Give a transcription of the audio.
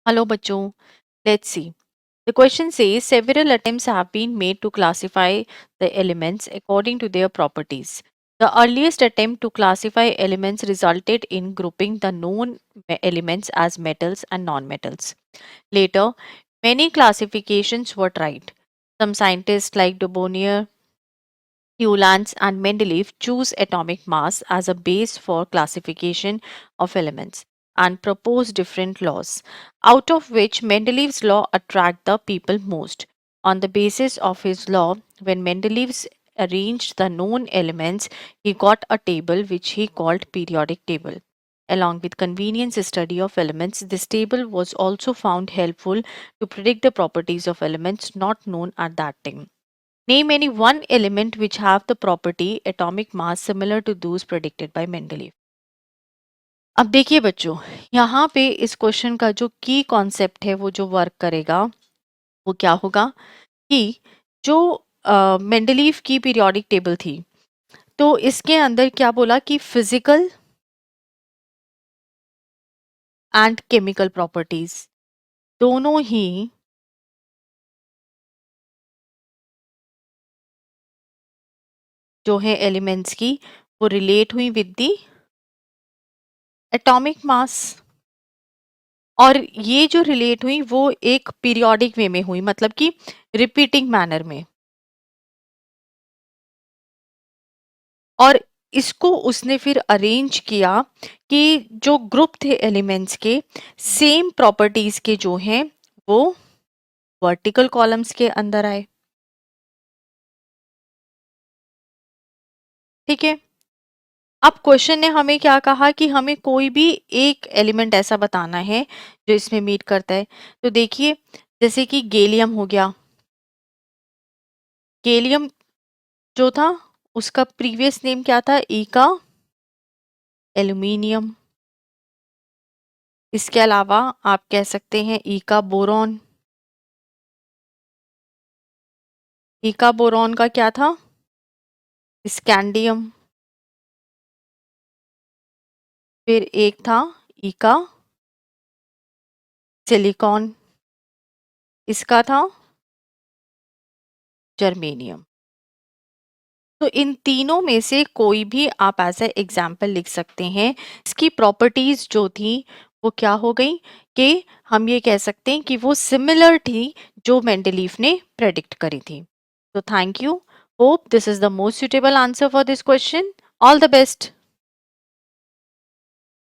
Hello, bachcho. Let's see. The question says several attempts have been made to classify the elements according to their properties. The earliest attempt to classify elements resulted in grouping the known elements as metals and nonmetals. Later, many classifications were tried. Some scientists like Dubonnier, Hewlands, and Mendeleev choose atomic mass as a base for classification of elements and propose different laws, out of which Mendeleev's law attracted the people most. On the basis of his law, when Mendeleev arranged the known elements, he got a table which he called periodic table. Along with convenience study of elements, this table was also found helpful to predict the properties of elements not known at that time. Name any one element which have the property atomic mass similar to those predicted by Mendeleev. अब देखिए बच्चों, यहाँ पे इस question का जो की concept है वो जो वर्क करेगा वो क्या होगा कि जो मेंडलीव की पीरियोडिक टेबल थी तो इसके अंदर क्या बोला कि फिजिकल एंड केमिकल प्रॉपर्टीज दोनों ही जो है एलिमेंट्स की वो रिलेट हुई विद दी एटॉमिक मास और ये जो रिलेट हुई वो एक पीरियोडिक वे में हुई मतलब कि रिपीटिंग मैनर में और इसको उसने फिर अरेंज किया कि जो ग्रुप थे एलिमेंट्स के सेम प्रॉपर्टीज के जो हैं वो वर्टिकल कॉलम्स के अंदर आए। ठीक है, अब क्वेश्चन ने हमें क्या कहा कि हमें कोई भी एक एलिमेंट ऐसा बताना है जो इसमें मीट करता है। तो देखिए जैसे कि गैलियम हो गया, गैलियम जो था उसका प्रीवियस नेम क्या था, ई का एल्यूमिनियम। इसके अलावा आप कह सकते हैं ई का बोरॉन। ई का बोरॉन का क्या था, स्कैंडियम। फिर एक था ई का सिलिकॉन, इसका था जर्मेनियम। तो इन तीनों में से कोई भी आप ऐसा एग्जाम्पल लिख सकते हैं। इसकी प्रॉपर्टीज जो थी वो क्या हो गई कि हम ये कह सकते हैं कि वो सिमिलर थी जो मेंडलीव ने प्रेडिक्ट करी थी। तो thank you, hope this is the most suitable answer for this question. All the best.